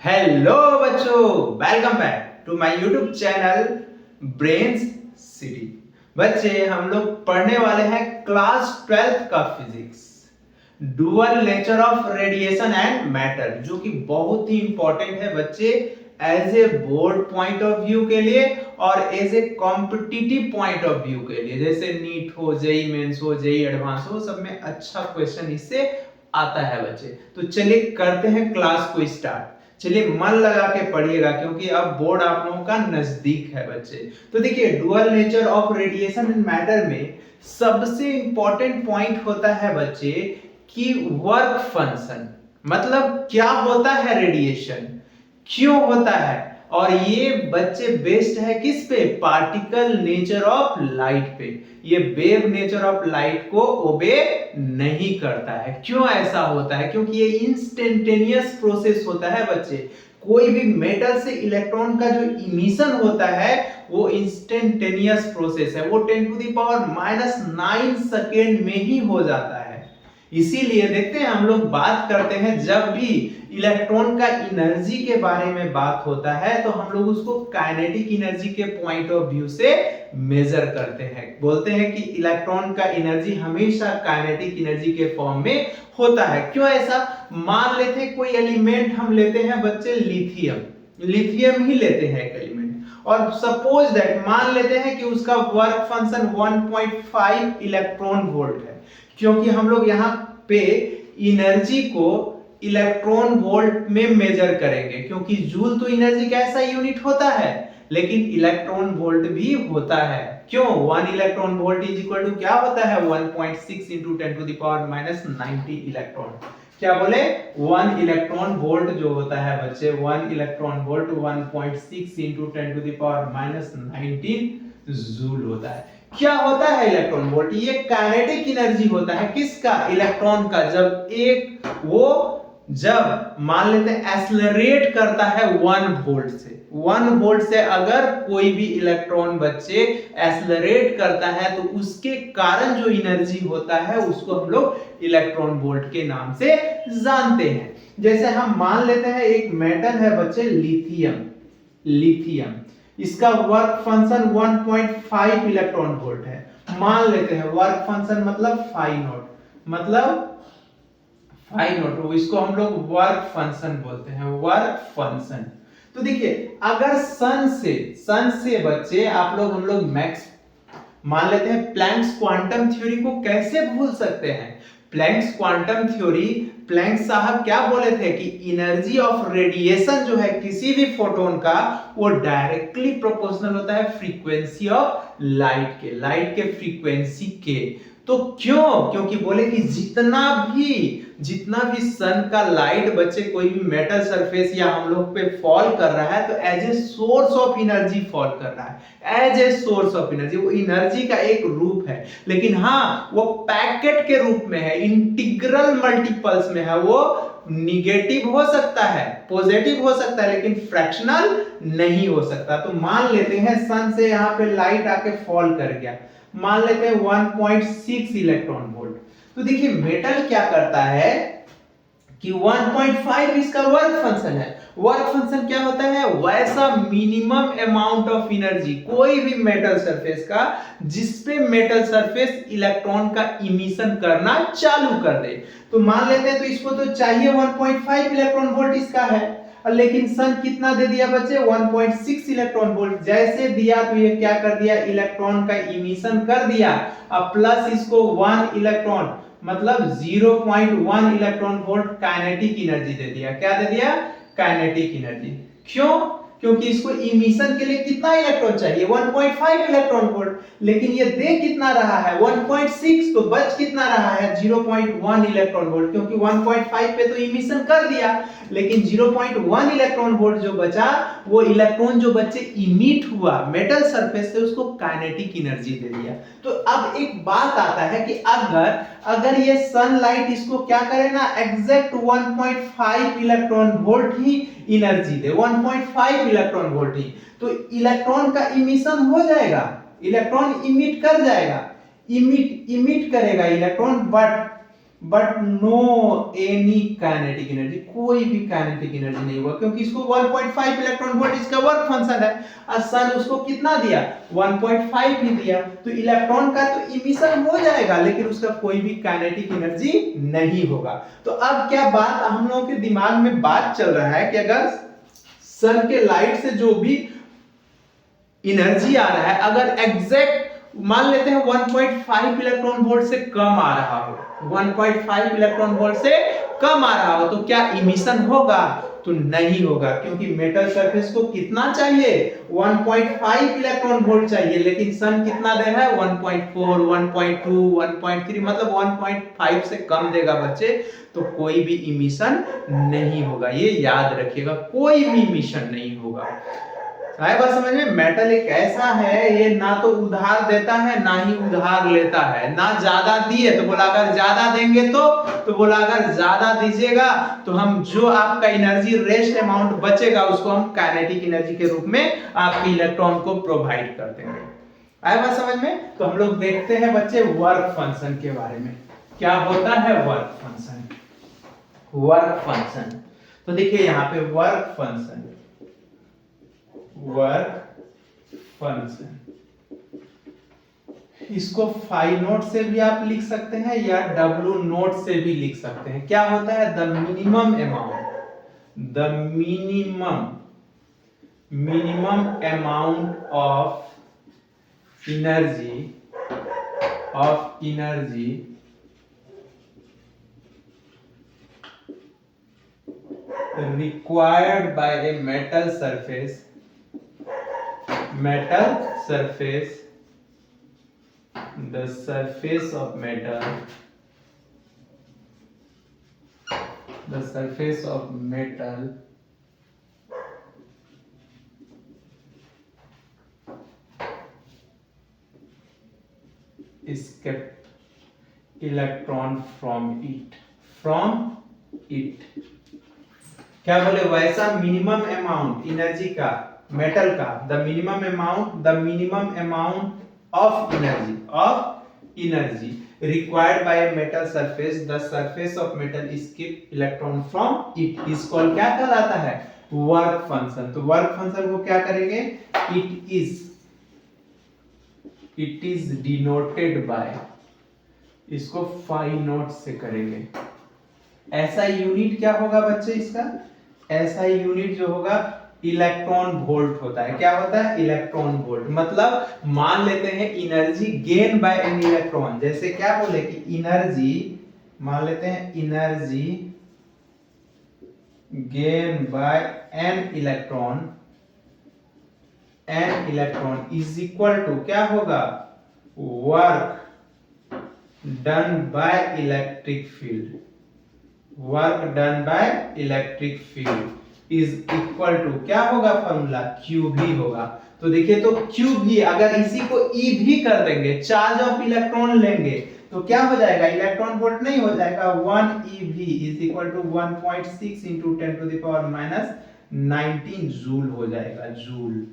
Hello बच्चों, welcome back to my YouTube channel brains city. बच्चे, हम लोग पढ़ने वाले हैं क्लास 12th का physics, dual nature of radiation and matter, जो कि बहुत ही इंपॉर्टेंट है बच्चे as a board point of view के लिए और as a competitive point of view के लिए। जैसे नीट हो, जेई मेंस हो, जेई एडवांस हो, सब में अच्छा क्वेश्चन इससे आता है बच्चे। तो चलिए करते हैं क्लास को स्टार्ट। चलिए मन लगा के पढ़िएगा क्योंकि अब बोर्ड आप लोगों का नजदीक है बच्चे। तो देखिए, dual nature of radiation and matter में सबसे इंपॉर्टेंट पॉइंट होता है बच्चे कि वर्क फंक्शन, मतलब क्या होता है रेडिएशन, क्यों होता है, और ये बच्चे बेस्ड है किस पे? पार्टिकल नेचर ऑफ लाइट पे। ये वेव नेचर ऑफ लाइट को ओबे नहीं करता है। क्यों ऐसा होता है? क्योंकि ये इंस्टेंटेनियस प्रोसेस होता है बच्चे। कोई भी मेटल से इलेक्ट्रॉन का जो इमिशन होता है वो इंस्टेंटेनियस प्रोसेस है। वो 10⁻⁹ सेकेंड में ही हो जाता है। इसीलिए देखते हैं, हम लोग बात करते हैं जब भी इलेक्ट्रॉन का एनर्जी के बारे में बात होता है तो हम लोग उसको काइनेटिक एनर्जी के पॉइंट ऑफ व्यू से मेजर करते हैं। बोलते हैं कि इलेक्ट्रॉन का एनर्जी हमेशा काइनेटिक एनर्जी के फॉर्म में होता है। क्यों ऐसा? मान लेते हैं कोई एलिमेंट हम लेते हैं बच्चे लिथियम ही लेते हैं एक एलिमेंट, और सपोज दैट मान लेते हैं कि उसका वर्क फंक्शन 1.5 इलेक्ट्रॉन वोल्ट है। क्योंकि हम लोग यहाँ पे एनर्जी को इलेक्ट्रॉन वोल्ट में मेजर करेंगे, क्योंकि जूल तो एनर्जी का ऐसा यूनिट होता है, लेकिन इलेक्ट्रॉन वोल्ट भी होता है। क्यों? 1 electron volt is equal to क्या होता है? 1.6 into 10⁻⁻90 इलेक्ट्रॉन। क्या बोले? 1 इलेक्ट्रॉन वोल्ट जो होता है बच्चे, 1 इलेक्ट्रॉन वोल्ट 1.6 into 10⁻⁻90 जूल होता है। क्या होता है इलेक्ट्रॉन वोल्ट? ये काइनेटिक एनर्जी होता है किसका? इलेक्ट्रॉन का। जब मान लेते हैं एक्सेलरेट करता है 1 वोल्ट से, 1 वोल्ट से अगर कोई भी इलेक्ट्रॉन बच्चे एक्सेलरेट करता है तो उसके कारण जो एनर्जी होता है उसको हम लोग इलेक्ट्रॉन वोल्ट के नाम से जानते हैं। जैसे हम मान लेते हैं एक मेटल है बच्चे लिथियम, इसका वर्क फंक्शन 1.5 इलेक्ट्रॉन वोल्ट है। मान लेते हैं वर्क फंक्शन मतलब फाई नॉट, इसको हम लोग वर्क फंक्शन बोलते हैं, वर्क फंक्शन। तो देखिए, अगर सन से बच्चे हम लोग मैक्स मान लेते हैं, प्लैंक्स क्वांटम थ्योरी को कैसे भूल सकते हैं? प्लैंक्स क्वांटम थ्योरी, प्लैंक साहब क्या बोले थे कि एनर्जी ऑफ रेडिएशन जो है किसी भी फोटोन का वो डायरेक्टली प्रोपोर्शनल होता है फ्रीक्वेंसी ऑफ लाइट के फ्रीक्वेंसी के। तो क्यों? क्योंकि बोले कि जितना भी सन का लाइट बच्चे कोई भी मेटल सरफेस या हम लोग पे फॉल कर रहा है तो as a source of energy fall कर रहा है, as a source of energy. वो एनर्जी का एक रूप है, लेकिन हाँ वो पैकेट के रूप में है, इंटीग्रल मल्टीपल्स में है। वो निगेटिव हो सकता है, पॉजिटिव हो सकता है, लेकिन फ्रैक्शनल नहीं हो सकता। तो मान लेते हैं सन से यहाँ पे लाइट आके फॉल कर गया, मान लेते हैं 1.6 इलेक्ट्रॉन वोल्ट। तो देखिए मेटल क्या करता है कि 1.5 इसका वर्क फंक्शन है। वर्क फंक्शन क्या होता है? वैसा मिनिमम अमाउंट ऑफ एनर्जी कोई भी मेटल सरफेस का जिसपे मेटल सरफेस इलेक्ट्रॉन का इमिशन करना चालू कर दे। तो मान लेते हैं तो इसको तो चाहिए 1.5 इलेक्ट्रॉन वोल्ट इसका है, लेकिन सन कितना दे दिया बच्चे? 1.6 इलेक्ट्रॉन वोल्ट। जैसे दिया तो ये क्या कर दिया? इलेक्ट्रॉन का इमिशन कर दिया। अब प्लस इसको 1 इलेक्ट्रॉन मतलब 0.1 इलेक्ट्रॉन वोल्ट काइनेटिक एनर्जी दे दिया। क्या दे दिया? Kinetic energy. क्यों? क्योंकि इसको इमिशन के लिए कितना इलेक्ट्रॉन चाहिए? 1.5 इलेक्ट्रॉन वोल्ट, लेकिन ये दे कितना रहा है? 1.6, तो बच कितना रहा है? 0.1 इलेक्ट्रॉन वोल्ट, क्योंकि 1.5 पे तो इमिशन कर दिया, लेकिन 0.1 इलेक्ट्रॉन वोल्ट जो बचा वो इलेक्ट्रॉन जो बच्चे इमिट हुआ मेटल सरफेस से उसको काइनेटिक एनर्जी दे दिया। तो अब एक बात आता है कि अगर ये सनलाइट इसको क्या करे ना, एग्जैक्ट 1.5 इलेक्ट्रॉन वोल्ट ही एनर्जी दे, 1.5 इलेक्ट्रॉन वोल्ट ही, तो इलेक्ट्रॉन का इमिशन हो जाएगा, इलेक्ट्रॉन इमिट कर जाएगा, इमिट करेगा electron, but but no any kinetic energy, कोई भी काइनेटिक एनर्जी नहीं हुआ, क्योंकि इसको 1.5 इलेक्ट्रॉन वोल्ट इसका वर्क फंक्शन है, और सन उसको कितना दिया, 1.5 ही दिया, तो इलेक्ट्रॉन का तो इमिशन हो जाएगा, लेकिन उसका कोई भी काइनेटिक एनर्जी नहीं होगा। तो अब क्या बात हम लोगों के दिमाग में बात चल रहा है कि अगर सन के लाइट से जो भी एनर्जी आ रहा है, अगर एग्जैक्ट मान लेते हैं 1.5 इलेक्ट्रॉन वोल्ट से कम आ रहा हो, 1.5 इलेक्ट्रॉन वोल्ट से कम आ रहा हो, तो क्या इमिशन होगा, तो नहीं होगा, क्योंकि मेटल सरफेस को कितना चाहिए, 1.5 इलेक्ट्रॉन वोल्ट चाहिए, लेकिन सन कितना दे रहा है, 1.4, 1.2, 1.3, मतलब 1.5 से कम देगा बच्चे, तो कोई भी इमिशन नहीं होगा, ये याद रखिएगा, कोई भी इमिशन नहीं होगा। आए बात समझ में, मेटल एक ऐसा है, ये ना तो उधार देता है ना ही उधार लेता है, ना ज्यादा दिए तो बोला अगर ज्यादा देंगे तो बोला अगर ज्यादा दीजिएगा तो हम जो आपका एनर्जी रेस्ट अमाउंट बचेगा उसको हम काइनेटिक एनर्जी के रूप में आपके इलेक्ट्रॉन को प्रोवाइड कर देंगे। आए बात समझ में, तो हम लोग देखते हैं बच्चे वर्क फंक्शन के बारे में, क्या होता है वर्क फंक्शन। वर्क फंक्शन तो देखिए यहाँ पे वर्क फंक्शन, वर्क फंक्शन, इसको फाई नोट से भी आप लिख सकते हैं या डब्ल्यू नोट से भी लिख सकते हैं। क्या होता है, the minimum amount, the minimum amount of energy required by a metal surface, the surface of metal escape electron from it, क्या बोले, वैसा मिनिमम अमाउंट एनर्जी का, मेटल का, the minimum amount of energy required by a metal surface, the surface of metal escape electron from it is called, क्या कहलाता है, work function. तो work function को क्या करेंगे, इट इज डिनोटेड बाय, इसको फाई नोट से करेंगे। ऐसा यूनिट क्या होगा बच्चे इसका, ऐसा यूनिट जो होगा इलेक्ट्रॉन वोल्ट होता है। क्या होता है, इलेक्ट्रॉन वोल्ट, मतलब मान लेते हैं energy gain by an electron, जैसे क्या बोले कि एनर्जी, मान लेते हैं energy gain by an electron is equal to क्या होगा, work done by electric field, work done by electric field is equal to क्या होगा, फॉर्मूला क्यू भी होगा। तो देखिए, तो क्यू भी अगर इसी को ई भी कर देंगे, चार्ज ऑफ इलेक्ट्रॉन लेंगे तो क्या हो जाएगा, इलेक्ट्रॉन वोल्ट नहीं हो जाएगा, 1 eV is equal to 1.6 into 10 to the power minus 19 joule हो जाएगा, जूल।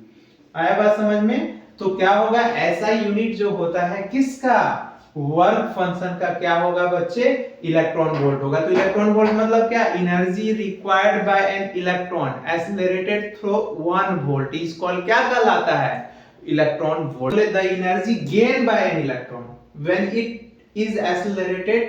आया बात समझ में, तो क्या होगा, ऐसा यूनिट जो होता है किसका, वर्क फंक्शन का, क्या होगा बच्चे, इलेक्ट्रॉन वोल्ट होगा। तो इलेक्ट्रॉन वोल्ट मतलब क्या, energy required by an electron accelerated through 1 volt is called, क्या कहलाता है, electron volt. The energy gain by an electron when it is accelerated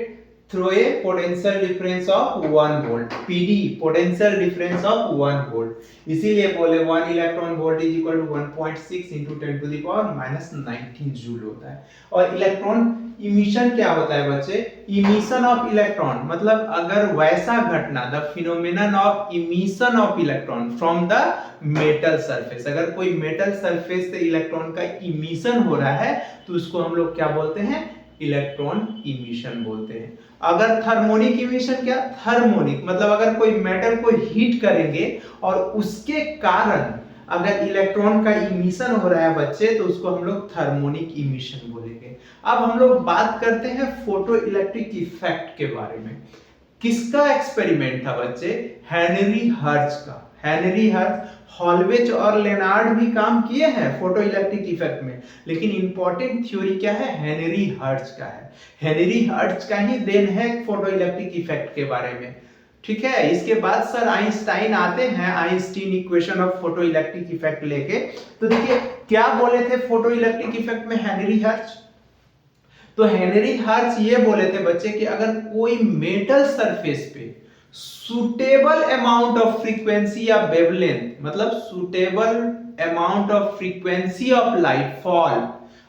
through a potential difference of 1 volt, PD potential difference of 1 volt, इसीलिए बोले 1 electron volt is equal to 1.6 into 10 to the power minus 19 joule होता है। और electron emission क्या होता है बच्चे, emission of electron मतलब अगर वैसा घटना, the phenomenon of emission of electron from the metal surface, अगर कोई मेटल सरफेस से इलेक्ट्रॉन का इमिशन हो रहा है तो उसको हम लोग क्या बोलते हैं, इलेक्ट्रॉन इमिशन बोलते हैं। अगर थर्मोनिक इमिशन, क्या थर्मोनिक मतलब अगर कोई मेटल को हीट करेंगे और उसके कारण अगर इलेक्ट्रॉन का इमिशन हो रहा है बच्चे, तो उसको हम लोग थर्मोनिक इमिशन बोलेंगे। अब हम लोग बात करते हैं फोटो इलेक्ट्रिक इफेक्ट के बारे में। किसका एक्सपेरिमेंट था बच्चे, हेनरी हर्ट्ज का। हेनरी हर्ट्ज हॉलवेज और लेनार्ड भी काम किए हैं फोटो इलेक्ट्रिक इफेक्ट में, लेकिन इंपॉर्टेंट थ्योरी क्या है, हेनरी हर्ट्ज का है। हेनरी हर्ट्ज का ही देन है फोटो इलेक्ट्रिक इफेक्ट के बारे में। ठीक है, इसके बाद सर आइंस्टाइन आते हैं, Einstein equation of photo electric effect लेके। तो देखिए क्या बोले थे फोटो इलेक्ट्रिक इफेक्ट में हेनरी हर्ट्ज। तो हेनरी हर्ट्ज ये बोले थे बच्चे कि अगर कोई मेटल सरफेस पे सुटेबल अमाउंट ऑफ फ्रीक्वेंसी या वेवलेंथ, मतलब suitable amount of frequency of light fall,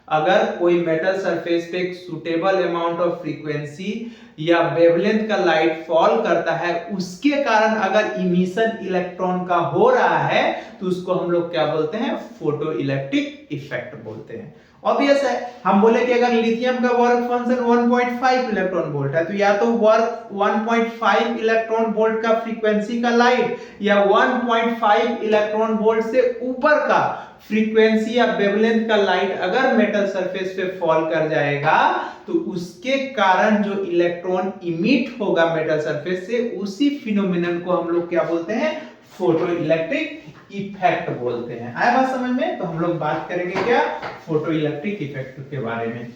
अगर कोई मेटल सरफेस पे एक सुटेबल अमाउंट ऑफ फ्रीक्वेंसी या वेवलेंथ का लाइट फॉल करता है, उसके कारण अगर इमिशन इलेक्ट्रॉन का हो रहा है, तो उसको हम लोग क्या बोलते हैं, फोटो इलेक्ट्रिक इफेक्ट बोलते हैं। ऑब्वियस है, हम बोले कि अगर लिथियम का वर्क फंक्शन 1.5 इलेक्ट्रॉन वोल्ट है, तो या तो वर्क 1.5 इलेक्ट्रॉन वोल्ट का फ्रीक्वेंसी का लाइट या 1.5 इलेक्ट्रॉन वोल्ट से ऊपर का फ्रीक्वेंसी या वेवलेंथ का लाइट अगर मेटल सरफेस पे फॉल कर जाएगा, तो उसके कारण जो इलेक्ट्रॉन इमिट होगा मेटल सरफेस से, उसी फिनोमिनन को हम लोग क्या बोलते हैं, फोटो इलेक्ट्रिक इफेक्ट बोलते हैं। आया बात समझ में? तो हम लोग बात करेंगे क्या, फोटो इलेक्ट्रिक इफेक्ट के बारे में।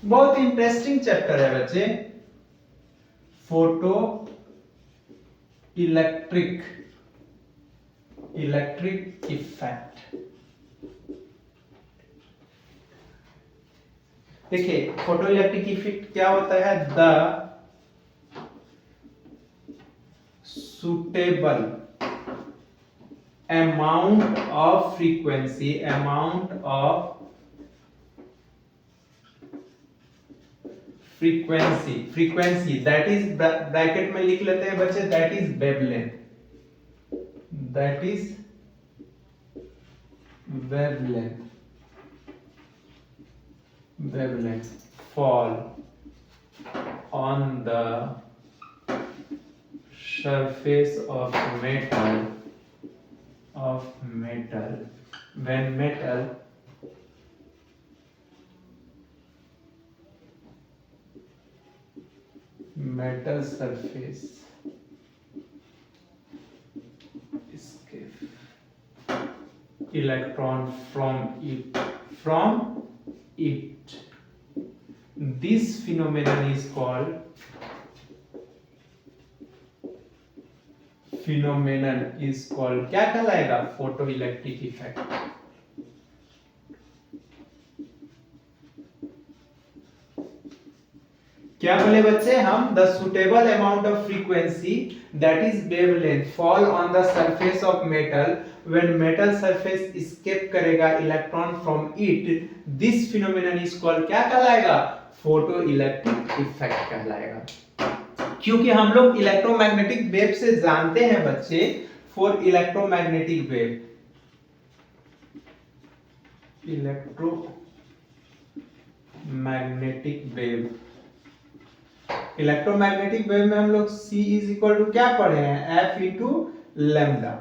बहुत इंटरेस्टिंग चैप्टर है बच्चे, फोटो इलेक्ट्रिक इफेक्ट। देखिए फोटो इलेक्ट्रिक इफेक्ट क्या होता है, the suitable amount of frequency that is bracket में लिख लेते हैं बच्चे, that is wavelength fall on the surface of metal when metal surface escape electron from it. This phenomenon is called क्या कहलाएगा, फोटो इलेक्ट्रिक इफेक्ट। क्या बोले बच्चे हम, the suitable amount of frequency that is wavelength fall on the surface of metal when metal surface escape करेगा electron from it, this phenomenon is called क्या कहलाएगा, photo electric effect कहलाएगा। क्योंकि हम लोग इलेक्ट्रोमैग्नेटिक वेव से जानते हैं बच्चे, फॉर इलेक्ट्रोमैग्नेटिक वेव में हम लोग C इज इक्वल टू क्या पढ़े हैं, F इंटू लैम्डा।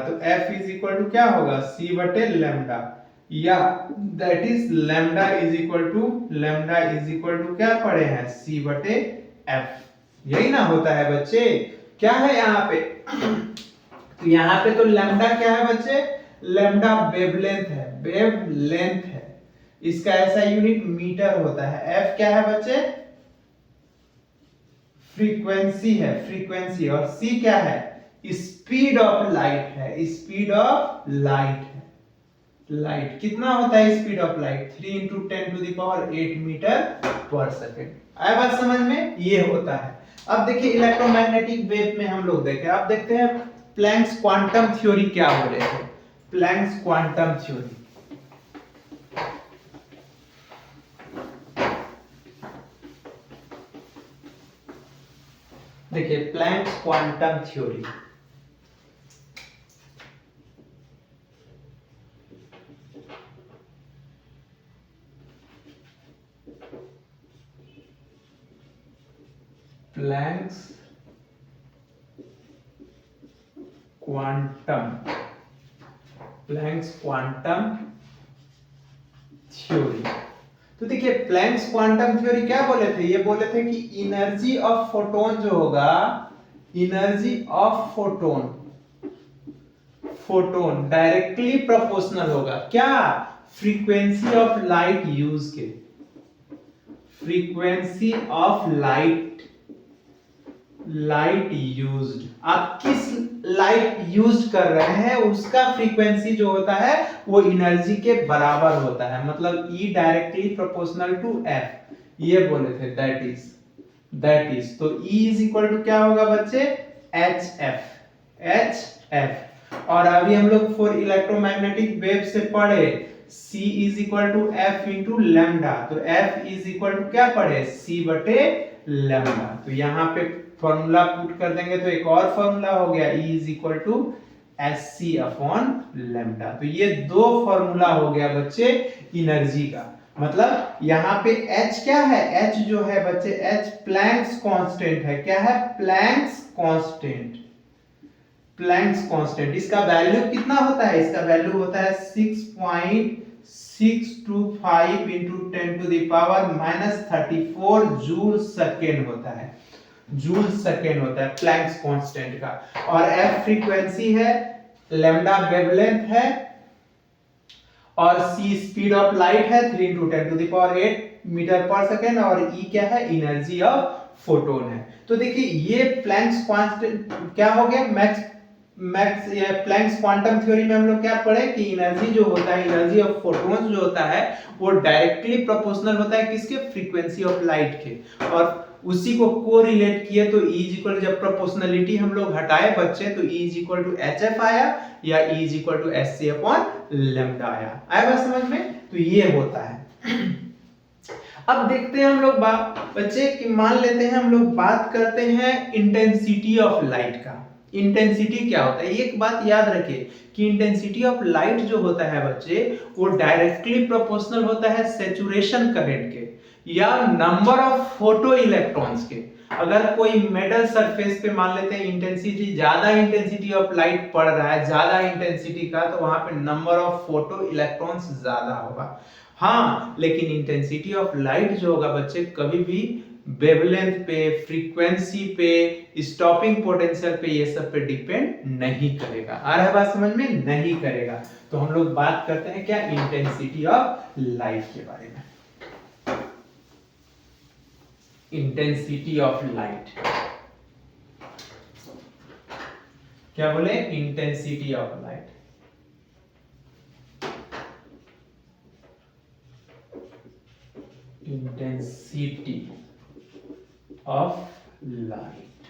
तो F इज इक्वल टू क्या होगा, C बटे लैम्डा, या that is lambda is equal to क्या पढ़े हैं, C बटे F। यही ना होता है बच्चे। क्या है यहाँ पे तो यहाँ पे तो लैम्डा क्या है बच्चे, लैम्डा वेवलेंथ है, इसका ऐसा यूनिट मीटर होता है। F क्या है बच्चे, फ्रीक्वेंसी है, और C क्या है, स्पीड ऑफ लाइट कितना होता है speed of light, 3 × 10⁸ metre per second. आया बात समझ में, ये होता है। अब देखिए इलेक्ट्रोमैग्नेटिक वेव में हम लोग देखें, अब देखते हैं प्लैंक्स क्वांटम थ्योरी क्या बोले थे। प्लैंक्स क्वांटम थ्योरी, देखिए Planck's quantum theory, Planck's quantum theory. तो देखिए प्लैंक्स क्वांटम थ्योरी क्या बोले थे, ये बोले थे कि एनर्जी ऑफ फोटोन जो होगा, energy of photon, photon directly proportional होगा क्या, फ्रीक्वेंसी ऑफ लाइट यूज के, frequency of light, light used, आप किस लाइट यूज कर रहे हैं उसका फ्रीक्वेंसी जो होता है वो एनर्जी के बराबर होता है, मतलब E directly proportional to F, ये बोले थे, दैट इज तो E इज इक्वल टू क्या होगा बच्चे, HF। और अभी हम लोग फॉर इलेक्ट्रोमैग्नेटिक वेव से पढ़े C is equal to F into lambda, तो F इज इक्वल टू क्या पढ़े, C बटे लैम्डा। तो यहाँ पे फॉर्मूला पुट कर देंगे तो एक और फॉर्मूला हो गया, E is equal to SC upon lambda. तो ये दो फॉर्मूला हो गया बच्चे एनर्जी का, मतलब यहाँ पे H क्या है, H जो है बच्चे H प्लैंक्स कांस्टेंट है, क्या है, प्लैंक्स कांस्टेंट, प्लैंक्स कांस्टेंट। इसका वैल्यू कितना होता है, इसका वैल्यू होता है 6.625 into 10 to the power -34 joule second होता है, जूल सेकेंड होता है प्लैंक्स कांस्टेंट का। और F फ्रीक्वेंसी है, लैम्डा वेवलेंथ है, और C स्पीड ऑफ लाइट है 3 into 10 to the power 8 metre per second, और E क्या है, एनर्जी ऑफ फोटोन है। तो देखिए ये प्लैंक्स कांस्टेंट क्या हो गया, मैक्स ये प्लैंक्स क्वांटम थ्योरी में हम लोग क्या पढ़े कि एनर्जी जो होता है, एनर्जी ऑफ फोटॉन्स जो होता है वो डायरेक्टली प्रोपोर्शनल होता है किसके, फ्रीक्वेंसी ऑफ लाइट के, और उसी को कोरिलेट किए तो E इज इक्वल, जब प्रोपोर्शनलिटी हम लोग हटाए बच्चे तो E is equal to HF आया या E is equal to SC upon lambda आया बात समझ में, तो ये होता है। अब देखते हैं हम लोग बच्चे कि मान लेते हैं हम लोग बात करते हैं इंटेंसिटी ऑफ लाइट का। इंटेंसिटी क्या होता है, एक बात याद रखिए कि इंटेंसिटी ऑफ लाइट जो होता है बच्चे वो डायरेक्टली प्रोपोर्शनल होता है सैचुरेशन करंट के या नंबर ऑफ फोटो इलेक्ट्रॉन्स के। अगर कोई मेटल सरफेस पे मान लेते हैं इंटेंसिटी, ज्यादा इंटेंसिटी ऑफ लाइट पड़ रहा है, ज्यादा इंटेंसिटी का, तो वहां पे नंबर ऑफ फोटो इलेक्ट्रॉन्स ज्यादा होगा। हाँ, लेकिन इंटेंसिटी ऑफ लाइट जो होगा बच्चे कभी भी वेवलेंथ पे, फ्रीक्वेंसी पे, स्टॉपिंग पोटेंशियल पे, ये सब पे डिपेंड नहीं करेगा। आ रहा है बात समझ में, नहीं करेगा। तो हम लोग बात करते हैं क्या, इंटेंसिटी ऑफ लाइट के बारे में। इंटेंसिटी ऑफ लाइट क्या बोले, intensity of light, intensity of light.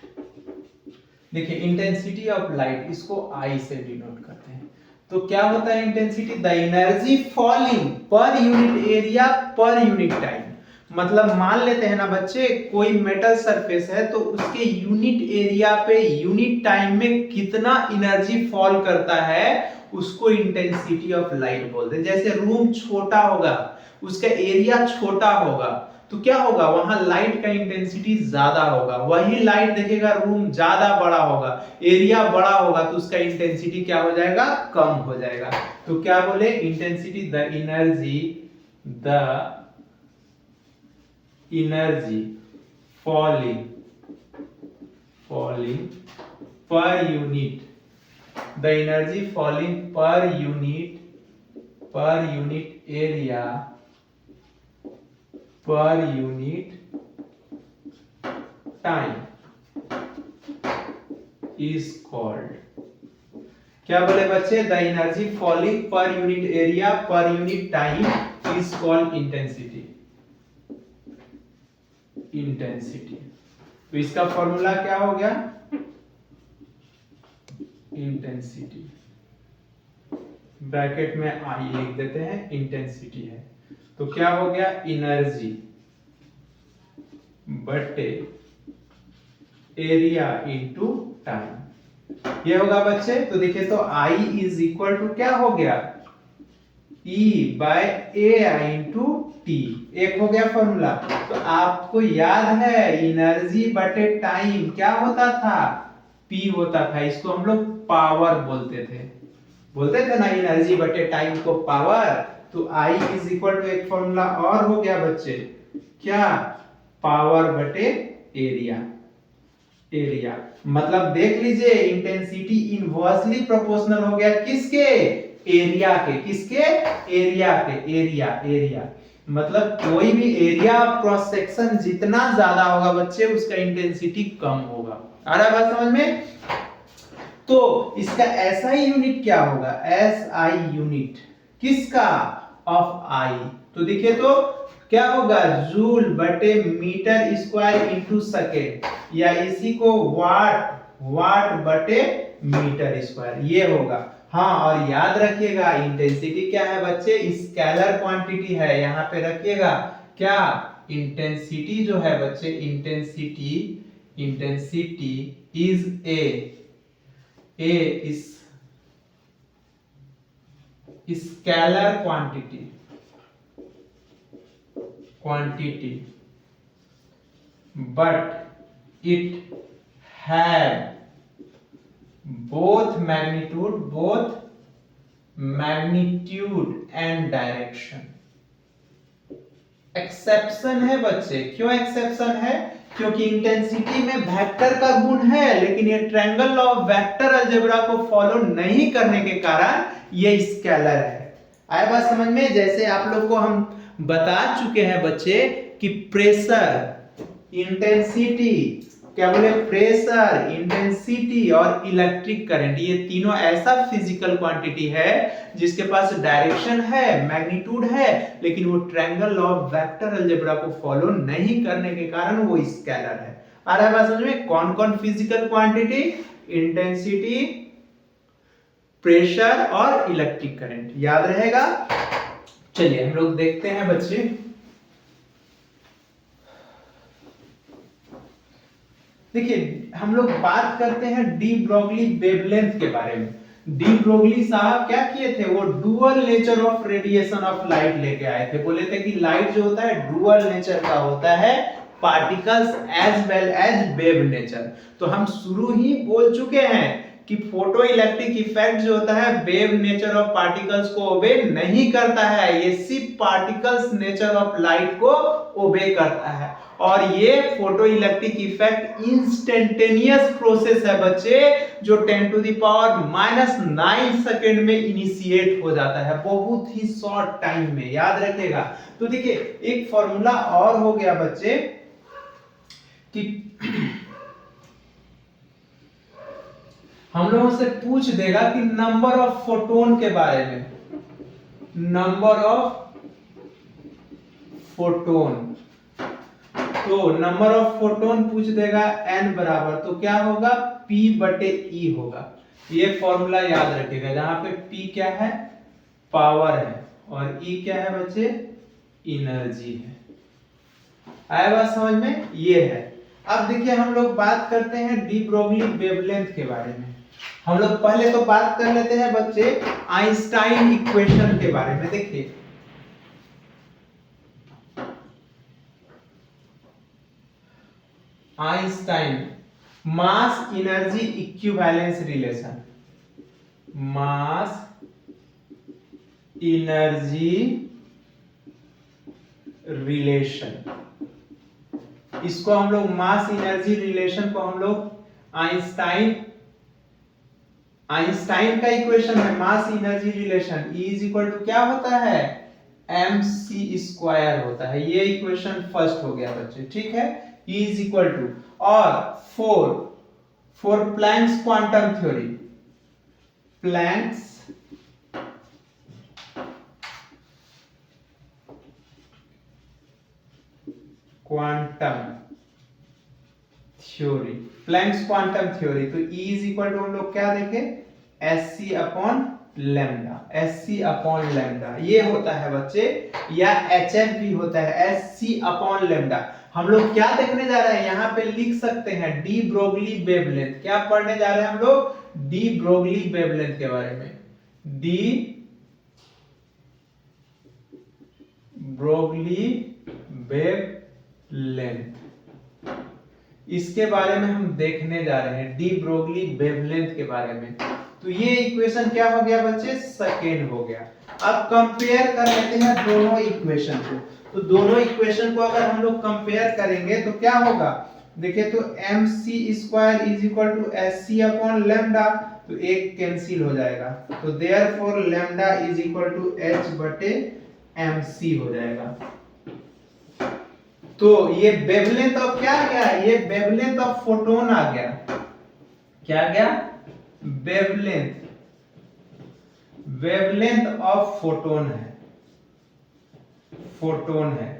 देखिए इंटेंसिटी ऑफ लाइट इसको I से डिनोट करते हैं। तो क्या होता है intensity, the energy falling per unit area per unit time. मतलब मान लेते हैं ना बच्चे कोई मेटल सरफेस है तो उसके यूनिट एरिया पे यूनिट टाइम में कितना एनर्जी फॉल करता है उसको इंटेंसिटी ऑफ लाइट बोलते हैं। जैसे रूम छोटा होगा, उसका एरिया छोटा होगा तो क्या होगा, वहां लाइट का इंटेंसिटी ज्यादा होगा। वही लाइट देखेगा रूम ज्यादा बड़ा होगा, एरिया बड़ा होगा तो उसका इंटेंसिटी क्या हो जाएगा, कम हो जाएगा। तो क्या बोले, intensity the energy falling per unit, the energy falling per unit area per unit time is called, क्या बोले बच्चे, the energy falling per unit area per unit time is called intensity. तो इसका फॉर्मूला क्या हो गया, इंटेंसिटी ब्रैकेट में I लिख देते हैं, इंटेंसिटी है। तो क्या हो गया, एनर्जी बटे एरिया इनटू टाइम, ये होगा बच्चे। तो देखिए तो I इज इक्वल टू क्या हो गया, E by AI into T, एक हो गया फॉर्मूला। तो आपको याद है एनर्जी बटे टाइम क्या होता था, P होता था। इसको हम लोग पावर बोलते थे ना, एनर्जी बटे टाइम को पावर। तो I इज इक्वल टू एक फॉर्मूला और हो गया बच्चे, क्या, पावर बटे एरिया, एरिया। मतलब देख लीजिए इंटेंसिटी इनवर्सली प्रोपोर्शनल हो गया किसके, एरिया के, किसके, एरिया के, एरिया मतलब कोई भी एरिया ऑफ क्रॉस सेक्शन जितना ज्यादा होगा बच्चे उसका इंटेंसिटी कम होगा। आ रहा है बात समझ में? तो इसका एसआई यूनिट क्या होगा, एसआई यूनिट किसका, ऑफ आई। तो देखिए तो क्या होगा, जूल बटे मीटर स्क्वायर इंटू सेकेंड, या इसी को वाट बटे मीटर स्क्वायर, ये होगा। हाँ और याद रखिएगा इंटेंसिटी क्या है बच्चे, स्केलर क्वांटिटी है, यहां पे रखिएगा क्या, इंटेंसिटी जो है बच्चे, intensity is a scalar quantity but it have both magnitude and direction। Exception है बच्चे, क्यों एक्सेप्शन है, क्योंकि इंटेंसिटी में वेक्टर का गुण है लेकिन ये triangle law of vector algebra को फॉलो नहीं करने के कारण ये स्केलर है। आया बात समझ में? जैसे आप लोग को हम बता चुके हैं बच्चे कि प्रेशर, इंटेंसिटी, क्या बोले, प्रेशर, इंटेंसिटी और इलेक्ट्रिक करंट, ये तीनों ऐसा फिजिकल क्वांटिटी है जिसके पास डायरेक्शन है, मैग्नीट्यूड है, लेकिन वो triangle law of vector algebra को फॉलो नहीं करने के कारण वो स्केलर है। आ रहा है बात समझ में? कौन कौन फिजिकल क्वांटिटी, इंटेंसिटी, प्रेशर और इलेक्ट्रिक करंट, याद रहेगा। चलिए हम लोग देखते हैं बच्चे, देखिए हम लोग बात करते हैं डी ब्रोगली वेवलेंथ के बारे में। डी ब्रोगली साहब क्या किए थे, वो dual nature of radiation of light लेके आए थे। बोले थे कि लाइट जो होता है डुअल नेचर का होता है, particles as well as wave nature. तो हम शुरू ही बोल चुके हैं कि फोटो इलेक्ट्रिक इफेक्ट जो होता है वेव नेचर ऑफ पार्टिकल्स को ओबे नहीं करता है, ये सिर्फ पार्टिकल्स नेचर ऑफ लाइट को ओबे करता है। और ये photo electric effect instantaneous process है बच्चे, जो 10 टू द पावर -9 सेकेंड में इनिशिएट हो जाता है, बहुत ही शॉर्ट टाइम में, याद रखिएगा। तो देखिए एक फॉर्मूला और हो गया बच्चे कि हम लोगों से पूछ देगा कि नंबर ऑफ फोटोन के बारे में, नंबर ऑफ फोटोन। तो नंबर ऑफ फोटोन पूछ देगा n बराबर, तो क्या होगा, p बटे e होगा। ये फॉर्मूला याद रखिएगा, जहां पे p क्या है, पावर है, और e क्या है बच्चे, एनर्जी है। आया बात समझ में? ये है। अब देखिए हम लोग बात करते हैं डी ब्रोगली वेवलेंथ के बारे में। हम लोग पहले तो बात कर लेते हैं बच्चे आइंस्टाइन इक्वेशन के बारे में। देखिए Einstein mass energy equivalence relation, मास एनर्जी रिलेशन, इसको हम लोग मास एनर्जी रिलेशन को हम लोग आइंस्टाइन का इक्वेशन है mass energy relation, E is equal to क्या होता है, mc स्क्वायर होता है। ये इक्वेशन फर्स्ट हो गया बच्चे, ठीक है। E इज इक्वल टू, और for Planck's quantum theory, Planck's quantum theory, Planck's quantum theory, तो E इज इक्वल टू हम लोग क्या देखे, sc upon lambda, sc upon lambda ये होता है बच्चे, या hf भी होता है sc अपॉन लैम्डा। हम लोग क्या देखने जा रहे हैं, यहाँ पे लिख सकते हैं डी ब्रोगली वेवलेंथ। क्या पढ़ने जा रहे हैं हम लोग, डी ब्रोगली वेवलेंथ के बारे में, डी ब्रोगली वेवलेंथ, इसके बारे में हम देखने जा रहे हैं, डी ब्रोगली वेवलेंथ के बारे में। तो ये इक्वेशन क्या हो गया बच्चे, सेकेंड हो गया। अब कंपेयर कर लेते हैं दोनों इक्वेशन को। तो दोनों इक्वेशन को अगर हम लोग कंपेयर करेंगे तो क्या होगा, देखिए तो M C square is equal to S C upon lambda, तो एक कैंसिल हो जाएगा, तो therefore lambda is equal to H बटे एम सी हो जाएगा। तो ये वेवलेंथ ऑफ क्या आ गया, ये वेवलेंथ ऑफ फोटोन आ गया। क्या आ गया, वेवलेंथ, वेवलेंथ ऑफ फोटोन है, फोटोन है।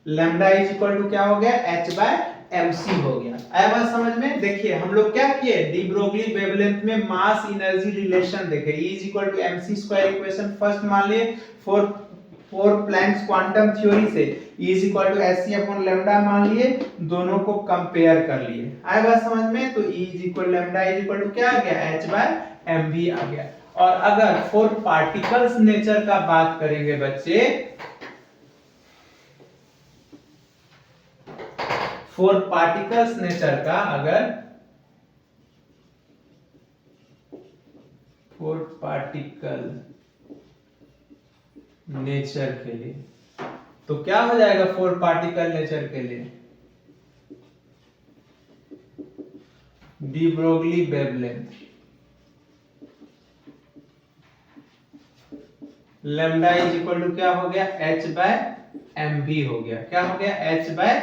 लैम्डा इज इक्वल टू क्या हो गया, एच बाय एम सी हो गया। आया बात समझ में। देखिए हम लोग क्या किए, डी ब्रोगली वेवलेंथ में मास एनर्जी रिलेशन देखे, E is equal to M C square equation first मान लिए फॉर प्लैंक्स क्वांटम थ्योरी से, E is equal to H C upon lambda मान लिए, दोनों को कंपेयर कर लिए। आया बात समझ में। तो E is equal lambda is equal to क्या आ गया, एच बाय एम वी आ गया। और अगर फॉर पार्टिकल्स नेचर का बात करेंगे बच्चे, फॉर पार्टिकल्स नेचर का, अगर फॉर पार्टिकल नेचर के लिए, तो क्या हो जाएगा फॉर पार्टिकल नेचर के लिए, de Broglie wavelength lambda is equal to क्या हो गया, एच बाय एम बी हो गया। क्या हो गया, एच बाय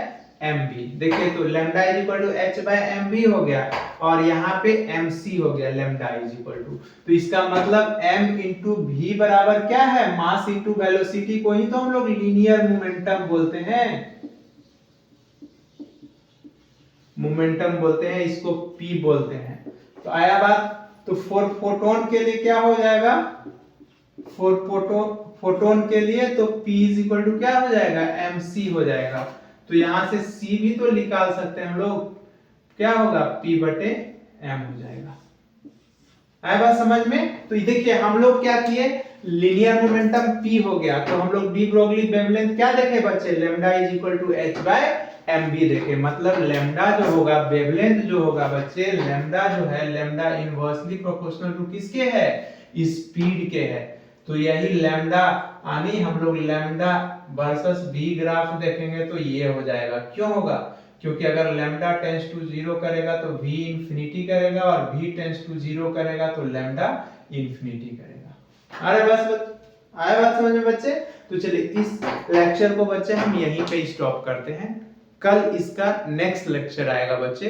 एम बी। देखिए तो lambda is equal to H by M B हो गया, और यहाँ पे एम सी हो गया, लैम्डा इज इक्वल टू, तो इसका मतलब m इंटू वी बराबर क्या है, मास इंटू वेलोसिटी को ही तो हम लोग लीनियर मोमेंटम बोलते हैं, मोमेंटम बोलते हैं, इसको p बोलते हैं। तो आया बात। तो फॉर फोटोन के लिए क्या हो जाएगा, फॉर फोटोन के लिए तो p इज इक्वल टू क्या हो जाएगा, mc हो जाएगा। तो यहां से c भी तो निकाल सकते हैं हम लोग, क्या होगा, p बटे m हो जाएगा। आया बात समझ में। तो देखिए हम लोग क्या किए, लीनियर मोमेंटम p हो गया, तो हम लोग डी ब्रोगली वेवलेंथ क्या देखे बच्चे, lambda is equal to H by M B देखे। मतलब लैम्डा जो होगा, वेवलेंथ जो होगा बच्चे, लैम्डा जो है, लैम्डा इनवर्सली प्रोपोर्शनल टू किसके है, स्पीड के है। तो यही लैम्डा यानी हम लोग लैम्डा वर्सेस v ग्राफ देखेंगे तो ये हो जाएगा। क्यों होगा, क्योंकि अगर लैम्डा टेंड्स टू 0 करेगा तो v इंफिनिटी करेगा, और v टेंड्स टू 0 करेगा तो लैम्डा इंफिनिटी करेगा। अरे बस आया बात समझ में बच्चे। तो चलिए इस लेक्चर को बच्चे हम यहीं पे स्टॉप करते हैं, कल इसका नेक्स्ट लेक्चर आएगा बच्चे।